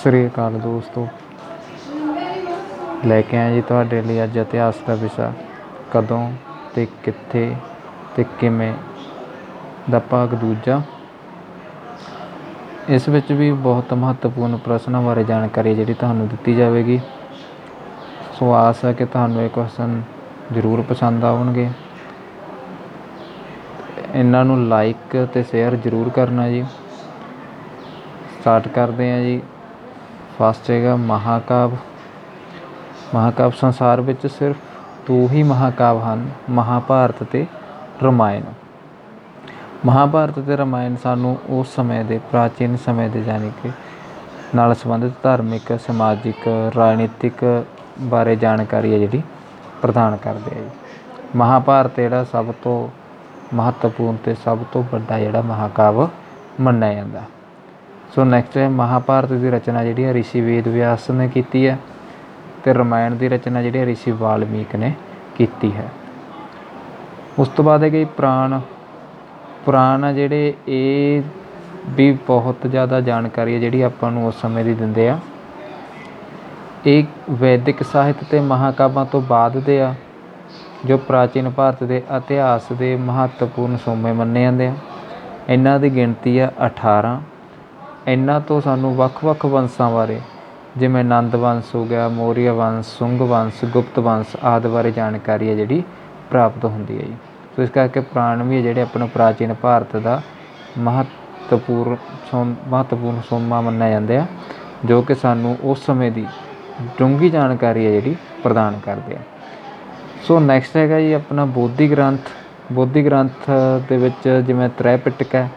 ਸ੍ਰੀ ਅਕਾਲ ਦੋਸਤੋ, ਲੈ ਕੇ ਆਏ ਜੀ ਤੁਹਾਡੇ ਲਈ ਅੱਜ ਇਤਿਹਾਸ ਦਾ ਵਿਸ਼ਾ ਕਦੋਂ ਅਤੇ ਕਿੱਥੇ ਅਤੇ ਕਿਵੇਂ ਦਾ ਭਾਗ ਦੂਜਾ। ਇਸ ਵਿੱਚ ਵੀ ਬਹੁਤ ਮਹੱਤਵਪੂਰਨ ਪ੍ਰਸ਼ਨਾਂ ਬਾਰੇ ਜਾਣਕਾਰੀ ਜਿਹੜੀ ਤੁਹਾਨੂੰ ਦਿੱਤੀ ਜਾਵੇਗੀ। ਸੋ ਆਸ ਹੈ ਕਿ ਤੁਹਾਨੂੰ ਇਹ ਕੁਐਸਚਨ ਜ਼ਰੂਰ ਪਸੰਦ ਆਉਣਗੇ। ਇਹਨਾਂ ਨੂੰ ਲਾਈਕ ਅਤੇ ਸ਼ੇਅਰ ਜ਼ਰੂਰ ਕਰਨਾ ਜੀ। ਸਟਾਰਟ ਕਰਦੇ ਹਾਂ ਜੀ। ਫਸਟ ਹੈਗਾ ਮਹਾਂਕਾਵਿ। ਮਹਾਂਕਾਵਿ ਸੰਸਾਰ ਵਿੱਚ ਸਿਰਫ ਦੋ ਹੀ ਮਹਾਂਕਾਵਿ ਹਨ, ਮਹਾਂਭਾਰਤ ਅਤੇ ਰਾਮਾਇਣ। ਮਹਾਂਭਾਰਤ ਅਤੇ ਰਾਮਾਇਣ ਸਾਨੂੰ ਉਸ ਸਮੇਂ ਦੇ ਪ੍ਰਾਚੀਨ ਸਮੇਂ ਦੇ ਯਾਨੀ ਕਿ ਨਾਲ ਸੰਬੰਧਿਤ ਧਾਰਮਿਕ, ਸਮਾਜਿਕ, ਰਾਜਨੀਤਿਕ ਬਾਰੇ ਜਾਣਕਾਰੀ ਹੈ ਜਿਹੜੀ ਪ੍ਰਦਾਨ ਕਰਦੇ ਆ ਜੀ। ਮਹਾਂਭਾਰਤ ਜਿਹੜਾ ਸਭ ਤੋਂ ਮਹੱਤਵਪੂਰਨ ਅਤੇ ਸਭ ਤੋਂ ਵੱਡਾ ਜਿਹੜਾ ਮਹਾਂਕਾਵਿ ਮੰਨਿਆ ਜਾਂਦਾ। ਸੋ ਨੈਕਸਟ ਹੈ ਮਹਾਂਭਾਰਤ ਦੀ ਰਚਨਾ ਜਿਹੜੀ ਹੈ ਰਿਸ਼ੀ ਵੇਦ ਵਿਆਸ ਨੇ ਕੀਤੀ ਹੈ ਅਤੇ ਰਾਮਾਇਣ ਦੀ ਰਚਨਾ ਜਿਹੜੀ ਹੈ ਰਿਸ਼ੀ ਵਾਲਮੀਕ ਨੇ ਕੀਤੀ ਹੈ। ਉਸ ਤੋਂ ਬਾਅਦ ਹੈਗੇ ਪੁਰਾਣ ਆ ਜਿਹੜੇ, ਇਹ ਵੀ ਬਹੁਤ ਜ਼ਿਆਦਾ ਜਾਣਕਾਰੀ ਹੈ ਜਿਹੜੀ ਆਪਾਂ ਨੂੰ ਉਸ ਸਮੇਂ ਦੀ ਦਿੰਦੇ ਆ। ਇਹ ਵੈਦਿਕ ਸਾਹਿਤ ਅਤੇ ਮਹਾਂਕਾਵਾਂ ਤੋਂ ਬਾਅਦ ਦੇ ਆ ਜੋ ਪ੍ਰਾਚੀਨ ਭਾਰਤ ਦੇ ਇਤਿਹਾਸ ਦੇ ਮਹੱਤਵਪੂਰਨ ਸੋਮੇ ਮੰਨੇ ਜਾਂਦੇ ਆ। ਇਹਨਾਂ ਦੀ ਗਿਣਤੀ ਆ 18। ਇਹਨਾਂ ਤੋਂ ਸਾਨੂੰ ਵੱਖ ਵੱਖ ਵੰਸ਼ਾਂ ਬਾਰੇ ਜਿਵੇਂ ਨੰਦ ਵੰਸ਼ ਹੋ ਗਿਆ, ਮੌਰੀਆ ਵੰਸ਼, ਸੁੰਗ ਵੰਸ਼, ਗੁਪਤ ਵੰਸ਼ ਆਦਿ ਬਾਰੇ ਜਾਣਕਾਰੀ ਹੈ ਜਿਹੜੀ ਪ੍ਰਾਪਤ ਹੁੰਦੀ ਹੈ ਜੀ। ਸੋ ਇਸ ਕਰਕੇ ਪੁਰਾਣ ਵੀ ਜਿਹੜੇ ਆਪਣਾ ਪ੍ਰਾਚੀਨ ਭਾਰਤ ਦਾ ਮਹੱਤਵਪੂਰਨ ਸੋਮਾ ਮੰਨਿਆ ਜਾਂਦੇ ਆ, ਜੋ ਕਿ ਸਾਨੂੰ ਉਸ ਸਮੇਂ ਦੀ ਡੂੰਘੀ ਜਾਣਕਾਰੀ ਹੈ ਜਿਹੜੀ ਪ੍ਰਦਾਨ ਕਰਦੇ ਆ। ਸੋ ਨੈਕਸਟ ਹੈਗਾ ਜੀ ਆਪਣਾ ਬੋਧੀ ਗ੍ਰੰਥ। ਬੋਧੀ ਗ੍ਰੰਥ ਦੇ ਵਿੱਚ ਜਿਵੇਂ ਤ੍ਰੈਪਿਟਕ ਹੈ।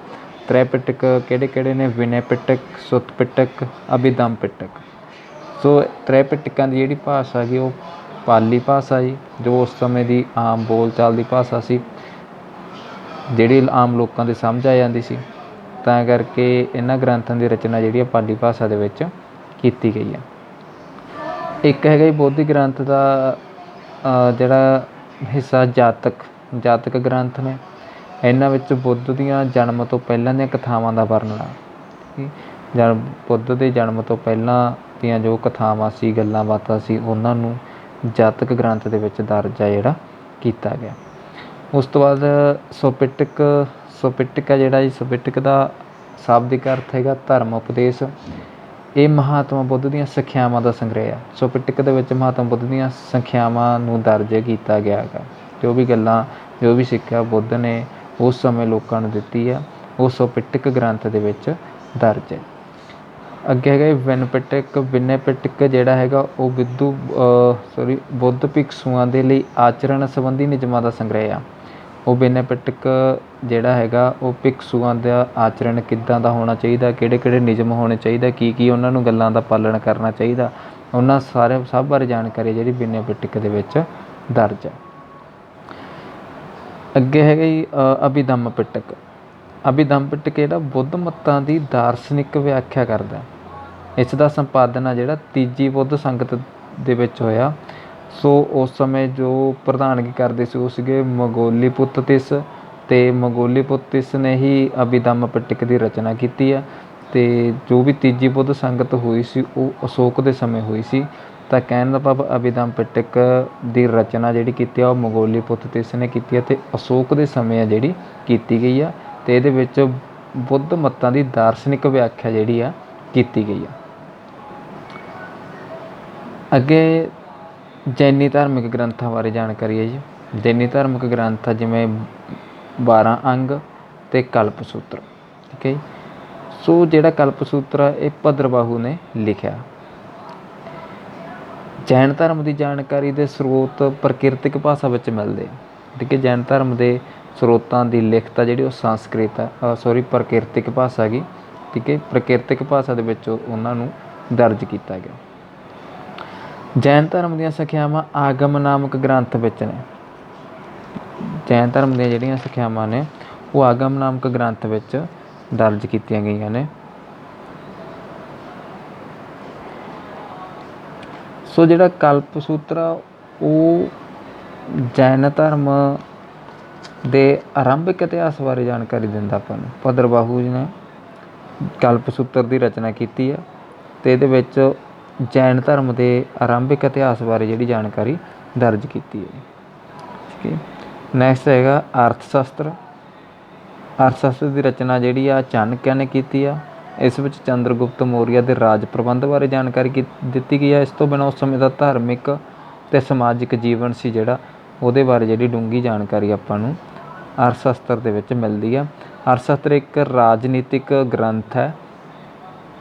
ਤ੍ਰੈਪਿਟਕ ਕਿਹੜੇ ਕਿਹੜੇ ਨੇ? ਵਿਨੈ ਪਿਟਕ, ਸੁੱਤ ਪਿਟਕ, ਅਭਿਧਮ ਪਿਟਕ। ਸੋ ਤ੍ਰੈਪਿਟਕਾਂ ਦੀ ਜਿਹੜੀ ਭਾਸ਼ਾ ਹੈਗੀ ਉਹ ਪਾਲੀ ਭਾਸ਼ਾ ਜੀ, ਜੋ ਉਸ ਸਮੇਂ ਦੀ ਆਮ ਬੋਲਚਾਲ ਦੀ ਭਾਸ਼ਾ ਸੀ, ਜਿਹੜੀ ਆਮ ਲੋਕਾਂ ਦੇ ਸਮਝ ਆ ਜਾਂਦੀ ਸੀ। ਤਾਂ ਕਰਕੇ ਇਹਨਾਂ ਗ੍ਰੰਥਾਂ ਦੀ ਰਚਨਾ ਜਿਹੜੀ ਆ ਪਾਲੀ ਭਾਸ਼ਾ ਦੇ ਵਿੱਚ ਕੀਤੀ ਗਈ ਆ। ਇੱਕ ਹੈਗਾ ਜੀ ਬੋਧੀ ਗ੍ਰੰਥ ਦਾ ਜਿਹੜਾ ਹਿੱਸਾ ਜਾਤਕ ਗ੍ਰੰਥ ਨੇ। ਇਹਨਾਂ ਵਿੱਚ ਬੁੱਧ ਦੀਆਂ ਜਨਮ ਤੋਂ ਪਹਿਲਾਂ ਦੀਆਂ ਕਥਾਵਾਂ ਦਾ ਵਰਣਨ ਬੁੱਧ ਦੇ ਜਨਮ ਤੋਂ ਪਹਿਲਾਂ ਦੀਆਂ ਜੋ ਕਥਾਵਾਂ ਸੀ, ਗੱਲਾਂ ਬਾਤਾਂ ਸੀ, ਉਹਨਾਂ ਨੂੰ ਜਾਤਕ ਗ੍ਰੰਥ ਦੇ ਵਿੱਚ ਦਰਜ ਆ ਜਿਹੜਾ ਕੀਤਾ ਗਿਆ। ਉਸ ਤੋਂ ਬਾਅਦ ਸੁਪਿਟਕ ਹੈ ਜਿਹੜਾ ਜੀ। ਸੁਪਿਟਕ ਦਾ ਸ਼ਾਬਦਿਕ ਅਰਥ ਹੈਗਾ ਧਰਮ ਉਪਦੇਸ਼। ਇਹ ਮਹਾਤਮਾ ਬੁੱਧ ਦੀਆਂ ਸਿੱਖਿਆਵਾਂ ਦਾ ਸੰਗ੍ਰਹਿ ਆ। ਸੁਪਿਟਕ ਦੇ ਵਿੱਚ ਮਹਾਤਮਾ ਬੁੱਧ ਦੀਆਂ ਸਿੱਖਿਆਵਾਂ ਨੂੰ ਦਰਜ ਕੀਤਾ ਗਿਆ ਹੈਗਾ। ਜੋ ਵੀ ਗੱਲਾਂ, ਜੋ ਵੀ ਸਿੱਖਿਆ ਬੁੱਧ ਨੇ ਉਸ ਸਮੇਂ ਲੋਕਾਂ ਨੂੰ ਦਿੱਤੀ ਆ, ਉਹ ਸੁਪਿਟਕ ਗ੍ਰੰਥ ਦੇ ਵਿੱਚ ਦਰਜ ਹੈ। ਅੱਗੇ ਹੈਗਾ ਵਿਨੈ ਪਿਟਕ ਜਿਹੜਾ ਹੈਗਾ ਉਹ ਬੁੱਧ ਭਿਕਸ਼ੂਆਂ ਦੇ ਲਈ ਆਚਰਣ ਸੰਬੰਧੀ ਨਿਯਮਾਂ ਦਾ ਸੰਗ੍ਰਹਿ ਆ। ਉਹ ਵਿਨੈ ਪਿਟਕ ਜਿਹੜਾ ਹੈਗਾ ਉਹ ਭਿਕਸ਼ੂਆਂ ਦਾ ਆਚਰਣ ਕਿੱਦਾਂ ਦਾ ਹੋਣਾ ਚਾਹੀਦਾ, ਕਿਹੜੇ ਕਿਹੜੇ ਨਿਯਮ ਹੋਣੇ ਚਾਹੀਦਾ, ਕੀ ਉਹਨਾਂ ਨੂੰ ਗੱਲਾਂ ਦਾ ਪਾਲਣ ਕਰਨਾ ਚਾਹੀਦਾ, ਉਹਨਾਂ ਸਭ ਬਾਰੇ ਜਾਣਕਾਰੀ ਜਿਹੜੀ ਵਿਨੈ ਪਿਟਕ ਦੇ ਵਿੱਚ ਦਰਜ ਹੈ। ਅੱਗੇ ਹੈਗਾ ਜੀ ਅਭਿਧਮ ਪਿਟਕ। ਅਭਿਧਮ ਪਿਟਕ ਜਿਹੜਾ ਬੁੱਧ ਮੱਤਾਂ ਦੀ ਦਾਰਸ਼ਨਿਕ ਵਿਆਖਿਆ ਕਰਦਾ। ਇਸ ਦਾ ਸੰਪਾਦਨ ਆ ਜਿਹੜਾ ਤੀਜੀ ਬੁੱਧ ਸੰਗਤ ਦੇ ਵਿੱਚ ਹੋਇਆ। ਸੋ ਉਸ ਸਮੇਂ ਜੋ ਪ੍ਰਧਾਨਗੀ ਕਰਦੇ ਸੀ ਉਹ ਸੀਗੇ ਮੰਗੋਲੀਪੁੱਤਤਿਸ, ਅਤੇ ਮੰਗੋਲੀਪੁੱਤਤਿਸ ਨੇ ਹੀ ਅਭਿਧਮ ਪਿਟਕ ਦੀ ਰਚਨਾ ਕੀਤੀ ਆ। ਅਤੇ ਜੋ ਵੀ ਤੀਜੀ ਬੁੱਧ ਸੰਗਤ ਹੋਈ ਸੀ ਉਹ ਅਸ਼ੋਕ ਦੇ ਸਮੇਂ ਹੋਈ ਸੀ। ਤਾਂ ਕਹਿਣ ਦਾ ਭਾਵ ਅਭਿਧਮ ਪਿਟਕ ਦੀ ਰਚਨਾ ਜਿਹੜੀ ਕੀਤੀ ਆ ਉਹ ਮੰਗੋਲੀਪੁੱਤਤਿਸ ਨੇ ਕੀਤੀ ਆ ਅਤੇ ਅਸ਼ੋਕ ਦੇ ਸਮੇਂ ਆ ਜਿਹੜੀ ਕੀਤੀ ਗਈ ਆ। ਅਤੇ ਇਹਦੇ ਵਿੱਚ ਬੁੱਧ ਮੱਤਾਂ ਦੀ ਦਾਰਸ਼ਨਿਕ ਵਿਆਖਿਆ ਜਿਹੜੀ ਆ ਕੀਤੀ ਗਈ ਆ। ਅੱਗੇ ਜੈਨੀ ਧਾਰਮਿਕ ਗ੍ਰੰਥਾਂ ਬਾਰੇ ਜਾਣਕਾਰੀ ਹੈ ਜੀ। ਜੈਨੀ ਧਾਰਮਿਕ ਗ੍ਰੰਥ ਆ ਜਿਵੇਂ 12 ਅੰਗ ਅਤੇ ਕਲਪਸੂਤਰ। ਠੀਕ ਹੈ ਜੀ। ਸੋ ਜਿਹੜਾ ਕਲਪਸੂਤਰ ਆ ਇਹ ਭਦਰਬਾਹੂ ਨੇ ਲਿਖਿਆ। ਜੈਨ ਧਰਮ ਦੀ ਜਾਣਕਾਰੀ ਦੇ ਸਰੋਤ ਪ੍ਰਕਿਰਤਿਕ ਭਾਸ਼ਾ ਵਿੱਚ ਮਿਲਦੇ ਆ। ਠੀਕ ਹੈ। ਜੈਨ ਧਰਮ ਦੇ ਸਰੋਤਾਂ ਦੀ ਲਿਖਤ ਆ ਜਿਹੜੀ ਉਹ ਪ੍ਰਕਿਰਤਿਕ ਭਾਸ਼ਾ ਹੈਗੀ। ਠੀਕ ਹੈ। ਪ੍ਰਕਿਰਤਿਕ ਭਾਸ਼ਾ ਦੇ ਵਿੱਚ ਉਹਨਾਂ ਨੂੰ ਦਰਜ ਕੀਤਾ ਗਿਆ। ਜੈਨ ਧਰਮ ਦੀਆਂ ਸਿੱਖਿਆਵਾਂ ਆਗਮ ਨਾਮਕ ਗ੍ਰੰਥ ਵਿੱਚ ਨੇ। ਜੈਨ ਧਰਮ ਦੀਆਂ ਜਿਹੜੀਆਂ ਸਿੱਖਿਆਵਾਂ ਨੇ ਉਹ ਆਗਮ ਨਾਮਕ ਗ੍ਰੰਥ ਵਿੱਚ ਦਰਜ ਕੀਤੀਆਂ ਗਈਆਂ ਨੇ। ਸੋ ਜਿਹੜਾ ਕਲਪਸੂਤਰ ਆ ਉਹ ਜੈਨ ਧਰਮ ਦੇ ਆਰੰਭਿਕ ਇਤਿਹਾਸ ਬਾਰੇ ਜਾਣਕਾਰੀ ਦਿੰਦਾ ਆਪਾਂ ਨੂੰ। ਭਦਰਬਾਹੂ ਜੀ ਨੇ ਕਲਪਸੂਤਰ ਦੀ ਰਚਨਾ ਕੀਤੀ ਆ ਤੇ ਇਹਦੇ ਵਿੱਚ ਜੈਨ ਧਰਮ ਦੇ ਆਰੰਭਿਕ ਇਤਿਹਾਸ ਬਾਰੇ ਜਿਹੜੀ ਜਾਣਕਾਰੀ ਦਰਜ ਕੀਤੀ ਹੈ। ਠੀਕ ਹੈ। ਨੈਕਸਟ ਹੈਗਾ ਅਰਥ ਸ਼ਾਸਤਰ। ਅਰਥ ਸ਼ਾਸਤਰ ਦੀ ਰਚਨਾ ਜਿਹੜੀ ਆ ਚਾਣਕਿਆ ਨੇ ਕੀਤੀ ਆ। ਇਸ ਵਿੱਚ ਚੰਦਰਗੁਪਤ ਮੌਰੀਆ ਦੇ ਰਾਜ ਪ੍ਰਬੰਧ ਬਾਰੇ ਜਾਣਕਾਰੀ ਦਿੱਤੀ ਗਈ ਹੈ। ਇਸ ਤੋਂ ਬਿਨਾਂ ਉਸ ਸਮੇਂ ਦਾ ਧਾਰਮਿਕ ਅਤੇ ਸਮਾਜਿਕ ਜੀਵਨ ਸੀ ਜਿਹੜਾ, ਉਹਦੇ ਬਾਰੇ ਜਿਹੜੀ ਡੂੰਘੀ ਜਾਣਕਾਰੀ ਆਪਾਂ ਨੂੰ ਅਰਥ ਸ਼ਾਸਤਰ ਦੇ ਵਿੱਚ ਮਿਲਦੀ ਆ। ਅਰਥ ਸ਼ਾਸਤਰ ਇੱਕ ਰਾਜਨੀਤਿਕ ਗ੍ਰੰਥ ਹੈ।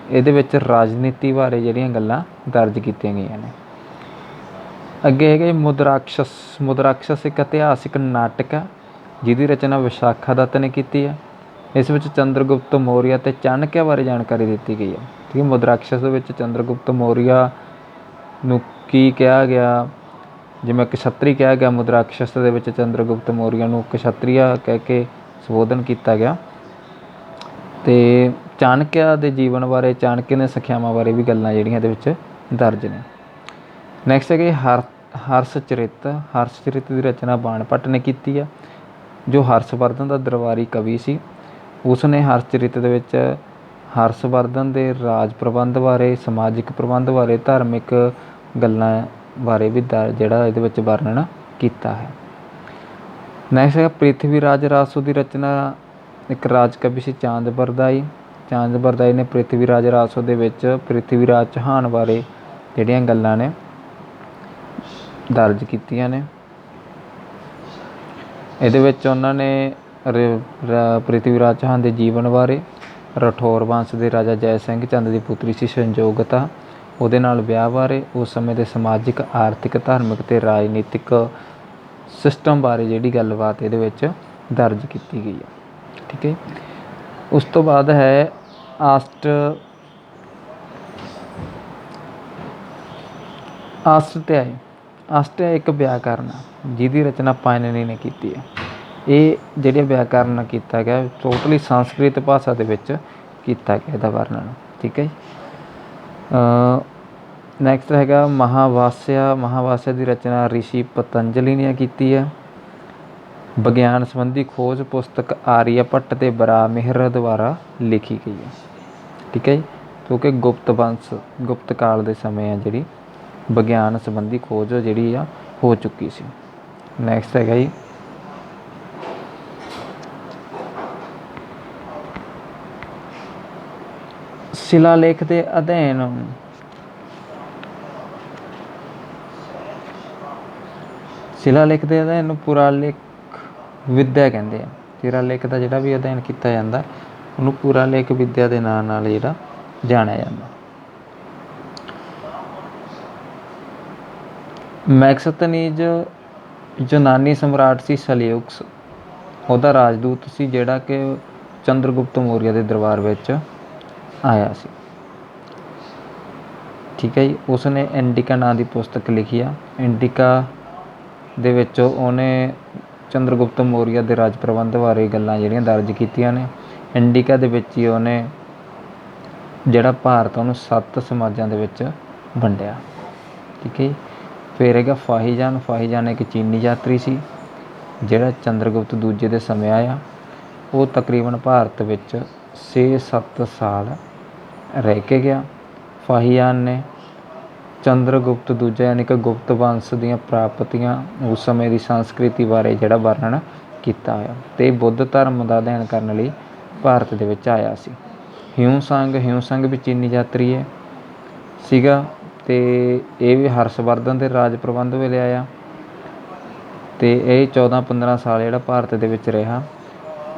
ਇਹਦੇ ਵਿੱਚ ਰਾਜਨੀਤੀ ਬਾਰੇ ਜਿਹੜੀਆਂ ਗੱਲਾਂ ਦਰਜ ਕੀਤੀਆਂ ਗਈਆਂ ਨੇ। ਅੱਗੇ ਹੈਗੇ ਮੁਦਰਾਕਸ਼ਸ। ਮੁਦਰਾਕਸ਼ਸ ਇੱਕ ਇਤਿਹਾਸਿਕ ਨਾਟਕ ਹੈ ਜਿਹਦੀ ਰਚਨਾ ਵਿਸ਼ਾਖਾ ਦੱਤ ਨੇ ਕੀਤੀ ਹੈ। ਇਸ ਵਿੱਚ ਚੰਦਰਗੁਪਤ ਮੌਰੀਆ ਅਤੇ ਚਾਣਕਿਆ ਬਾਰੇ ਜਾਣਕਾਰੀ ਦਿੱਤੀ ਗਈ ਹੈ। ਠੀਕ ਹੈ। ਮੁਦਰਾਕਸ਼ਸ ਦੇ ਵਿੱਚ ਚੰਦਰਗੁਪਤ ਮੌਰੀਆ ਨੂੰ ਕੀ ਕਿਹਾ ਗਿਆ, ਜਿਵੇਂ ਕਸ਼ੱਤਰੀ ਕਿਹਾ ਗਿਆ, ਮੁਦਰਾਕਸ਼ਸ ਦੇ ਵਿੱਚ ਚੰਦਰਗੁਪਤ ਮੌਰੀਆ ਨੂੰ ਕਸ਼ੱਤਰੀਆ ਕਹਿ ਕੇ ਸੰਬੋਧਨ ਕੀਤਾ ਗਿਆ। ਅਤੇ ਚਾਣਕਿਆ ਦੇ ਜੀਵਨ ਬਾਰੇ, ਚਾਣਕਿਆ ਦੀਆਂ ਸਿੱਖਿਆਵਾਂ ਬਾਰੇ ਵੀ ਗੱਲਾਂ ਜਿਹੜੀਆਂ ਇਹਦੇ ਵਿੱਚ ਦਰਜ ਨੇ। ਨੈਕਸਟ ਹੈਗੇ ਹਰਸ਼ ਚਰਿਤ। ਹਰਸ਼ ਚਰਿਤ ਦੀ ਰਚਨਾ ਬਾਣ ਭੱਟ ਨੇ ਕੀਤੀ ਆ, ਜੋ ਹਰਸ਼ਵਰਧਨ ਦਾ ਦਰਬਾਰੀ ਕਵੀ ਸੀ। ਉਸ ਨੇ ਹਰਸ਼ ਚਰਿਤ ਦੇ ਵਿੱਚ ਹਰਸ਼ਵਰਧਨ ਦੇ ਰਾਜ ਪ੍ਰਬੰਧ ਬਾਰੇ, ਸਮਾਜਿਕ ਪ੍ਰਬੰਧ ਬਾਰੇ, ਧਾਰਮਿਕ ਗੱਲਾਂ ਬਾਰੇ ਵੀ ਜਿਹੜਾ ਇਹਦੇ ਵਿੱਚ ਵਰਣਨ ਕੀਤਾ ਹੈ। ਨੈਕਸਟ ਹੈਗਾ ਪ੍ਰਿਥਵੀ ਰਾਜ ਰਾਸੋ ਦੀ ਰਚਨਾ ਇੱਕ ਰਾਜ ਕਵੀ ਸੀ ਚਾਂਦ ਬਰਦਾਈ। ਚਾਂਦ ਬਰਦਾਈ ਨੇ ਪ੍ਰਿਥਵੀ ਰਾਜ ਰਾਸੋ ਦੇ ਵਿੱਚ ਪ੍ਰਿਥਵੀ ਰਾਜ ਚੌਹਾਨ ਬਾਰੇ ਜਿਹੜੀਆਂ ਗੱਲਾਂ ਨੇ ਦਰਜ ਕੀਤੀਆਂ ਨੇ। ਇਹਦੇ ਵਿੱਚ ਉਹਨਾਂ ਨੇ ਪ੍ਰਿਥਵੀ ਰਾਜ ਚੌਹਾਨ ਦੇ ਜੀਵਨ ਬਾਰੇ, ਰਾਠੌਰ ਵੰਸ਼ ਦੇ ਰਾਜਾ ਜੈ ਸਿੰਘ ਚੰਦ ਦੀ ਪੁੱਤਰੀ ਸੀ ਸੰਜੋਗਤਾ, ਉਹਦੇ ਨਾਲ ਵਿਆਹ ਬਾਰੇ, ਉਸ ਸਮੇਂ ਦੇ ਸਮਾਜਿਕ, ਆਰਥਿਕ, ਧਾਰਮਿਕ ਅਤੇ ਰਾਜਨੀਤਿਕ ਸਿਸਟਮ ਬਾਰੇ ਜਿਹੜੀ ਗੱਲਬਾਤ ਇਹਦੇ ਵਿੱਚ ਦਰਜ ਕੀਤੀ ਗਈ ਹੈ। ਠੀਕ ਹੈ। ਉਸ ਤੋਂ ਬਾਅਦ ਹੈ ਅਸ਼ਟਾਧਿਆਇ। ਅਸ਼ਟਾਧਿਆਇ ਇੱਕ ਵਿਆਕਰਨ ਜਿਹਦੀ ਰਚਨਾ ਪਾਣਿਨੀ ਨੇ ਕੀਤੀ ਹੈ। ਇਹ ਜਿਹੜੇ ਵਿਆਕਰਨ ਕੀਤਾ ਗਿਆ ਟੋਟਲੀ ਸੰਸਕ੍ਰਿਤ ਭਾਸ਼ਾ ਦੇ ਵਿੱਚ ਕੀਤਾ ਗਿਆ ਇਹਦਾ ਵਰਣਨ। ਠੀਕ ਹੈ ਜੀ। ਨੈਕਸਟ ਹੈਗਾ ਮਹਾਵਾਸਿਆ। ਮਹਾਵਾਸਿਆ ਦੀ ਰਚਨਾ ਰਿਸ਼ੀ ਪਤੰਜਲੀ ਨੇ ਕੀਤੀ ਹੈ। ਵਿਗਿਆਨ ਸੰਬੰਧੀ ਖੋਜ ਪੁਸਤਕ ਆਰੀਆ ਭੱਟ ਅਤੇ ਬਰਾਮਿਹਰ ਦੁਆਰਾ ਲਿਖੀ ਗਈ ਹੈ। ਠੀਕ ਹੈ ਜੀ। ਕਿਉਂਕਿ ਗੁਪਤ ਕਾਲ ਦੇ ਸਮੇਂ ਆ ਜਿਹੜੀ ਵਿਗਿਆਨ ਸੰਬੰਧੀ ਖੋਜ ਜਿਹੜੀ ਆ ਹੋ ਚੁੱਕੀ ਸੀ। ਨੈਕਸਟ ਹੈਗਾ ਜੀ ਸ਼ਿਲਾਲੇਖ ਦੇ ਅਧਿਐਨ। ਸ਼ਿਲਾਲੇਖ ਦੇ ਅਧਿਐਨ ਨੂੰ ਪੁਰਾਲੇਖ ਵਿੱਦਿਆ ਕਹਿੰਦੇ ਆ। ਸ਼ਿਲਾਲੇਖ ਦਾ ਜਿਹੜਾ ਵੀ ਅਧਿਐਨ ਕੀਤਾ ਜਾਂਦਾ ਉਹਨੂੰ ਪੁਰਾਲੇਖ ਵਿੱਦਿਆ ਦੇ ਨਾਂ ਨਾਲ ਜਿਹੜਾ ਜਾਣਿਆ ਜਾਂਦਾ। ਮੈਗਸਥਨੀਜ਼ ਯੂਨਾਨੀ ਸਮਰਾਟ ਸੀ ਸੈਲਿਊਕਸ, ਉਹਦਾ ਰਾਜਦੂਤ ਸੀ ਜਿਹੜਾ ਕਿ ਚੰਦਰਗੁਪਤ ਮੌਰੀਆ ਦੇ ਦਰਬਾਰ ਵਿੱਚ ਆਇਆ ਸੀ। ਠੀਕ ਹੈ ਜੀ। ਉਸਨੇ ਇੰਡਿਕਾ ਨਾਂ ਦੀ ਪੁਸਤਕ ਲਿਖੀ ਆ। ਇੰਡਿਕਾ ਦੇ ਵਿੱਚ ਉਹਨੇ ਚੰਦਰਗੁਪਤ ਮੌਰੀਆ ਦੇ ਰਾਜ ਪ੍ਰਬੰਧ ਬਾਰੇ ਗੱਲਾਂ ਜਿਹੜੀਆਂ ਦਰਜ ਕੀਤੀਆਂ ਨੇ। ਇੰਡਿਕਾ ਦੇ ਵਿੱਚ ਹੀ ਉਹਨੇ ਜਿਹੜਾ ਭਾਰਤ ਉਹਨੂੰ 7 ਸਮਾਜਾਂ ਦੇ ਵਿੱਚ ਵੰਡਿਆ। ਠੀਕ ਹੈ ਜੀ। ਫਿਰ ਹੈਗਾ ਫਾਹੀਜਾਨ। ਫਾਹੀਜਾਨ ਇੱਕ ਚੀਨੀ ਯਾਤਰੀ ਸੀ ਜਿਹੜਾ ਚੰਦਰਗੁਪਤ ਦੂਜੇ ਦੇ ਸਮੇਂ ਆਇਆ। ਉਹ ਤਕਰੀਬਨ ਭਾਰਤ ਵਿੱਚ 6-7 ਸਾਲ ਰਹਿ ਕੇ ਗਿਆ। ਫਾਹੀਜਾਨ ਨੇ ਚੰਦਰਗੁਪਤ ਦੂਜਾ ਯਾਨੀ ਕਿ ਗੁਪਤ ਵੰਸ਼ ਦੀਆਂ ਪ੍ਰਾਪਤੀਆਂ, ਉਸ ਸਮੇਂ ਦੀ ਸੰਸਕ੍ਰਿਤੀ ਬਾਰੇ ਜਿਹੜਾ ਵਰਣਨ ਕੀਤਾ ਹੋਇਆ, ਅਤੇ ਬੁੱਧ ਧਰਮ ਦਾ ਅਧਿਐਨ ਕਰਨ ਲਈ ਭਾਰਤ ਦੇ ਵਿੱਚ ਆਇਆ ਸੀ। ਹਿਊਸੰਗ ਵੀ ਚੀਨੀ ਯਾਤਰੀ ਸੀਗਾ, ਅਤੇ ਇਹ ਵੀ ਹਰਸ਼ਵਰਧਨ ਦੇ ਰਾਜ ਪ੍ਰਬੰਧ ਵੇਲੇ ਆਇਆ, ਅਤੇ ਇਹ 14-15 ਸਾਲ ਜਿਹੜਾ ਭਾਰਤ ਦੇ ਵਿੱਚ ਰਿਹਾ।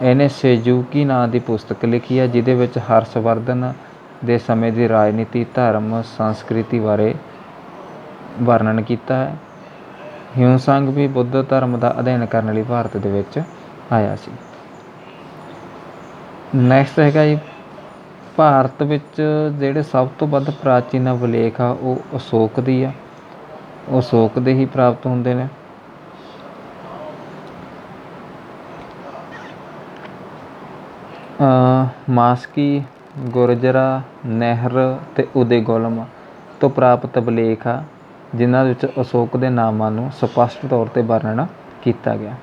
ਇਹਨੇ ਸੇਜੂਕੀ ਨਾਂ ਦੀ ਪੁਸਤਕ ਲਿਖੀ ਹੈ ਜਿਹਦੇ ਵਿੱਚ ਹਰਸ਼ਵਰਧਨ ਦੇ ਸਮੇਂ ਦੀ ਰਾਜਨੀਤੀ, ਧਰਮ, ਸੰਸਕ੍ਰਿਤੀ ਬਾਰੇ ਵਰਣਨ ਕੀਤਾ ਹੈ। ਹਿਊਸੰਗ ਵੀ ਬੁੱਧ ਧਰਮ ਦਾ ਅਧਿਐਨ ਕਰਨ ਲਈ ਭਾਰਤ ਦੇ ਵਿੱਚ ਆਇਆ ਸੀ। ਨੈਕਸਟ ਹੈਗਾ ਜੀ ਭਾਰਤ ਵਿੱਚ ਜਿਹੜੇ ਸਭ ਤੋਂ ਵੱਧ ਪ੍ਰਾਚੀਨ ਅਭਿਲੇਖ ਆ ਉਹ ਅਸ਼ੋਕ ਦੀ ਆ। ਉਹ ਅਸ਼ੋਕ ਦੇ ਹੀ ਪ੍ਰਾਪਤ ਹੁੰਦੇ ਨੇ। ਮਾਸਕੀ, ਗੁਰਜਰਾ, ਨਹਿਰ ਅਤੇ ਉਦੇਗੁਲਮ ਤੋਂ ਪ੍ਰਾਪਤ ਅਭਿਲੇਖ ਆ ਜਿਨ੍ਹਾਂ ਵਿੱਚ ਅਸ਼ੋਕ ਦੇ ਨਾਮਾਂ ਨੂੰ ਸਪਸ਼ਟ ਤੌਰ 'ਤੇ ਵਰਣਨ ਕੀਤਾ ਗਿਆ।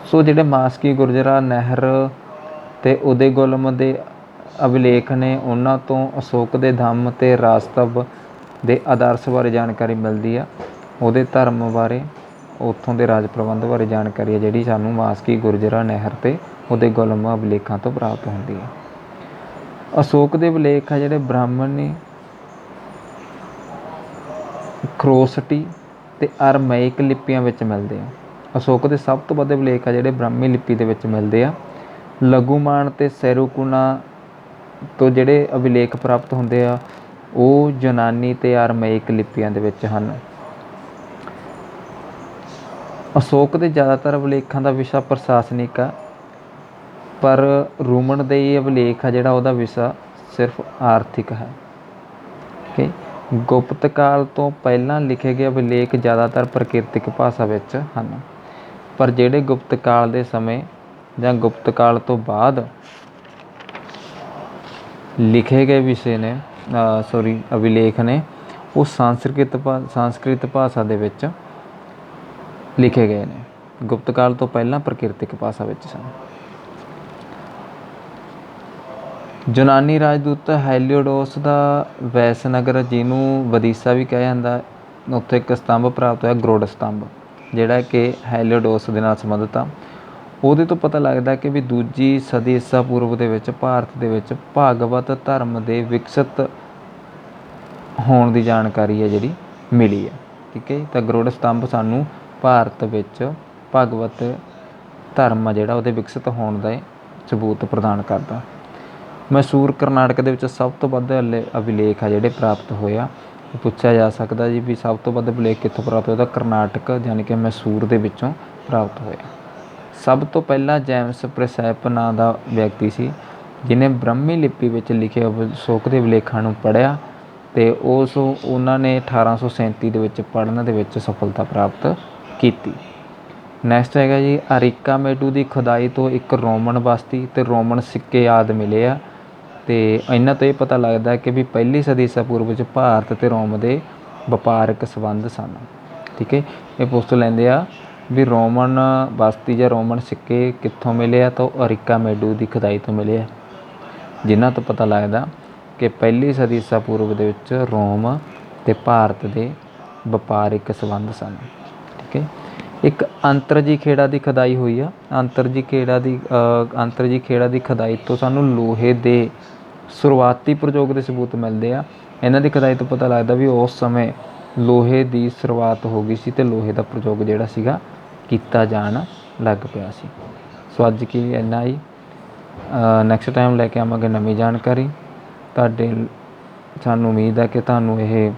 ਸੋ ਜਿਹੜੇ ਮਾਸਕੀ, ਗੁਰਜਰਾ, ਨਹਿਰ ਅਤੇ ਉਦੇਗੁਲਮ ਦੇ ਅਭਿਲੇਖ ਨੇ ਉਹਨਾਂ ਤੋਂ ਅਸ਼ੋਕ ਦੇ ਧੰਮ ਅਤੇ ਰਾਜਤਵ ਦੇ ਆਦਰਸ਼ ਬਾਰੇ ਜਾਣਕਾਰੀ ਮਿਲਦੀ ਆ, ਉਹਦੇ ਧਰਮ ਬਾਰੇ, ਉੱਥੋਂ ਦੇ ਰਾਜ ਪ੍ਰਬੰਧ ਬਾਰੇ ਜਾਣਕਾਰੀ ਹੈ ਜਿਹੜੀ ਸਾਨੂੰ ਮਾਸਕੀ ਗੁਰਜਰਾ ਨਹਿਰ 'ਤੇ ਉਹਦੇ ਗੁਲਮ ਅਭਿਲੇਖਾਂ ਤੋਂ ਪ੍ਰਾਪਤ ਹੁੰਦੀ ਹੈ। ਅਸ਼ੋਕ ਦੇ ਅਭਿਲੇਖ ਆ ਜਿਹੜੇ ਬ੍ਰਾਹਮਣੀ, ਖਰੋਸਟੀ ਅਤੇ ਅਰਮੈਇਕ ਲਿਪੀਆਂ ਵਿੱਚ ਮਿਲਦੇ ਆ। ਅਸ਼ੋਕ ਦੇ ਸਭ ਤੋਂ ਵੱਧ ਅਭਿਲੇਖ ਆ ਜਿਹੜੇ ਬ੍ਰਾਹਮੀ ਲਿਪੀ ਦੇ ਵਿੱਚ ਮਿਲਦੇ ਆ। ਲਘੂਮਾਨ ਅਤੇ ਸੈਰੂਕੁਨਾ ਤੋਂ ਜਿਹੜੇ ਅਭਿਲੇਖ ਪ੍ਰਾਪਤ ਹੁੰਦੇ ਆ ਉਹ ਯੂਨਾਨੀ ਅਤੇ ਅਰਮੈਇਕ ਲਿਪੀਆਂ ਦੇ ਵਿੱਚ ਹਨ। ਅਸ਼ੋਕ ਦੇ ਜ਼ਿਆਦਾਤਰ ਅਭਿਲੇਖਾਂ ਦਾ ਵਿਸ਼ਾ ਪ੍ਰਸ਼ਾਸਨਿਕ ਆ, ਪਰ ਰੋਮਨ ਦੇ ਇਹ ਅਭਿਲੇਖ ਆ ਜਿਹੜਾ ਉਹਦਾ ਵਿਸ਼ਾ ਸਿਰਫ ਆਰਥਿਕ ਹੈ। ਓਕੇ, ਗੁਪਤ ਕਾਲ ਤੋਂ ਪਹਿਲਾਂ ਲਿਖੇ ਗਏ ਅਭਿਲੇਖ ਜ਼ਿਆਦਾਤਰ ਪ੍ਰਕਿਰਤਿਕ ਭਾਸ਼ਾ ਵਿੱਚ ਹਨ, ਪਰ ਜਿਹੜੇ ਗੁਪਤ ਕਾਲ ਦੇ ਸਮੇਂ ਜਾਂ ਗੁਪਤ ਕਾਲ ਤੋਂ ਬਾਅਦ ਲਿਖੇ ਗਏ ਵਿਸ਼ੇ ਨੇ ਅਭਿਲੇਖ ਨੇ ਉਹ ਸੰਸਕ੍ਰਿਤ ਭਾਸ਼ਾ ਦੇ ਵਿੱਚ ਲਿਖੇ ਗਏ ਨੇ। ਗੁਪਤ ਕਾਲ ਤੋਂ ਪਹਿਲਾਂ ਪ੍ਰਕਿਰਤਿਕ ਭਾਸ਼ਾ ਵਿੱਚ ਸਨ। ਯੂਨਾਨੀ ਰਾਜਦੂਤ ਹੈਲੀਓਡੋਸ ਦਾ ਵੈਸਨਗਰ, ਜਿਹਨੂੰ ਵਦੀਸਾ ਵੀ ਕਿਹਾ ਜਾਂਦਾ, ਉੱਥੇ ਇੱਕ ਸਤੰਭ ਪ੍ਰਾਪਤ ਹੋਇਆ, ਗਰੁੜ ਸਤੰਭ, ਜਿਹੜਾ ਕਿ ਹੈਲੀਓਡੋਸ ਦੇ ਨਾਲ ਸੰਬੰਧਿਤ ਆ। ਉਹਦੇ ਤੋਂ ਪਤਾ ਲੱਗਦਾ ਕਿ ਵੀ 2 ਸਦੀ ਈਸਾ ਪੂਰਵ ਦੇ ਵਿੱਚ ਭਾਰਤ ਦੇ ਵਿੱਚ ਭਾਗਵਤ ਧਰਮ ਦੇ ਵਿਕਸਿਤ ਹੋਣ ਦੀ ਜਾਣਕਾਰੀ ਹੈ ਜਿਹੜੀ ਮਿਲੀ ਹੈ। ਠੀਕ ਹੈ ਜੀ, ਤਾਂ ਗਰੁੜ ਸਤੰਭ ਸਾਨੂੰ ਭਾਰਤ ਵਿੱਚ ਭਾਗਵਤ ਧਰਮ ਆ ਜਿਹੜਾ ਉਹਦੇ ਵਿਕਸਿਤ ਹੋਣ ਦਾ ਸਬੂਤ ਪ੍ਰਦਾਨ ਕਰਦਾ। ਮੈਸੂਰ ਕਰਨਾਟਕ ਦੇ ਵਿੱਚ ਸਭ ਤੋਂ ਵੱਧ ਅਭਿਲੇਖ ਆ ਜਿਹੜੇ ਪ੍ਰਾਪਤ ਹੋਏ ਆ। ਪੁੱਛਿਆ ਜਾ ਸਕਦਾ ਜੀ ਵੀ ਸਭ ਤੋਂ ਵੱਧ ਅਭਿਲੇਖ ਕਿੱਥੋਂ ਪ੍ਰਾਪਤ ਹੋਇਆ, ਤਾਂ ਕਰਨਾਟਕ ਯਾਨੀ ਕਿ ਮੈਸੂਰ ਦੇ ਵਿੱਚੋਂ ਪ੍ਰਾਪਤ ਹੋਇਆ। ਸਭ ਤੋਂ ਪਹਿਲਾਂ ਜੇਮਸ ਪ੍ਰਿੰਸੈਪ ਨਾਂ ਦਾ ਵਿਅਕਤੀ ਸੀ ਜਿਹਨੇ ਬ੍ਰਹਮੀ ਲਿਪੀ ਵਿੱਚ ਲਿਖੇ ਅਸ਼ੋਕ ਦੇ ਅਭਿਲੇਖਾਂ ਨੂੰ ਪੜ੍ਹਿਆ ਅਤੇ ਉਹਨਾਂ ਨੇ 1837 ਦੇ ਵਿੱਚ ਪੜ੍ਹਨ ਦੇ ਵਿੱਚ ਸਫਲਤਾ ਪ੍ਰਾਪਤ ਕੀਤੀ। ਨੈਕਸਟ ਹੈਗਾ ਜੀ, ਅਰਿਕਾਮੇਡੂ ਦੀ ਖੁਦਾਈ ਤੋਂ ਇੱਕ ਰੋਮਨ ਬਸਤੀ ਅਤੇ ਰੋਮਨ ਸਿੱਕੇ ਆਦਿ ਮਿਲੇ ਆ, ਅਤੇ ਇਹਨਾਂ ਤੋਂ ਇਹ ਪਤਾ ਲੱਗਦਾ ਕਿ ਵੀ 1 ਸਦੀ ਈਸਾ ਪੂਰਵ ਵਿੱਚ ਭਾਰਤ ਅਤੇ ਰੋਮ ਦੇ ਵਪਾਰਕ ਸੰਬੰਧ ਸਨ। ਠੀਕ ਹੈ, ਇਹ ਪੁੱਛ ਲੈਂਦੇ ਆ ਵੀ ਰੋਮਨ ਬਸਤੀ ਜਾਂ ਰੋਮਨ ਸਿੱਕੇ ਕਿੱਥੋਂ ਮਿਲੇ ਆ, ਤਾਂ ਉਹ ਅਰਿਕਾਮੇਡੂ ਦੀ ਖੁਦਾਈ ਤੋਂ ਮਿਲੇ ਆ, ਜਿਨ੍ਹਾਂ ਤੋਂ ਪਤਾ ਲੱਗਦਾ ਕਿ 1 ਸਦੀ ਈਸਾ ਪੂਰਵ ਦੇ ਵਿੱਚ ਰੋਮ ਅਤੇ ਭਾਰਤ ਦੇ ਵਪਾਰਿਕ ਸੰਬੰਧ ਸਨ। ਠੀਕ ਹੈ, ਇੱਕ ਅੰਤਰਜੀ ਖੇੜਾ ਦੀ ਖੁਦਾਈ ਹੋਈ ਆ। ਅੰਤਰਜੀ ਖੇੜਾ ਦੀ ਖੁਦਾਈ ਤੋਂ ਸਾਨੂੰ ਲੋਹੇ ਦੇ ਸ਼ੁਰੂਆਤੀ ਪ੍ਰਯੋਗ ਦੇ ਸਬੂਤ ਮਿਲਦੇ ਆ। ਇਹਨਾਂ ਦੀ ਖੁਦਾਈ ਤੋਂ ਪਤਾ ਲੱਗਦਾ ਵੀ ਉਸ ਸਮੇਂ ਲੋਹੇ ਦੀ ਸ਼ੁਰੂਆਤ ਹੋ ਗਈ ਸੀ ਅਤੇ ਲੋਹੇ ਦਾ ਪ੍ਰਯੋਗ ਜਿਹੜਾ ਸੀਗਾ ਕੀਤਾ ਜਾਣ ਲੱਗ ਪਿਆ ਸੀ। ਸੋ ਅੱਜ ਕੀ ਇੰਨਾ ਹੀ। ਨੈਕਸਟ ਟਾਈਮ ਲੈ ਕੇ ਆਵਾਂਗੇ ਨਵੀਂ ਜਾਣਕਾਰੀ। ਸਾਨੂੰ ਉਮੀਦ ਹੈ ਕਿ ਤੁਹਾਨੂੰ ਇਹ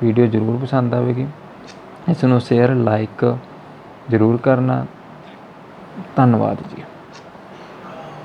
ਵੀਡੀਓ ਜ਼ਰੂਰ ਪਸੰਦ ਆਵੇਗੀ। ਇਸ ਨੂੰ ਸ਼ੇਅਰ, ਲਾਈਕ ਜ਼ਰੂਰ ਕਰਨਾ। ਧੰਨਵਾਦ ਜੀ।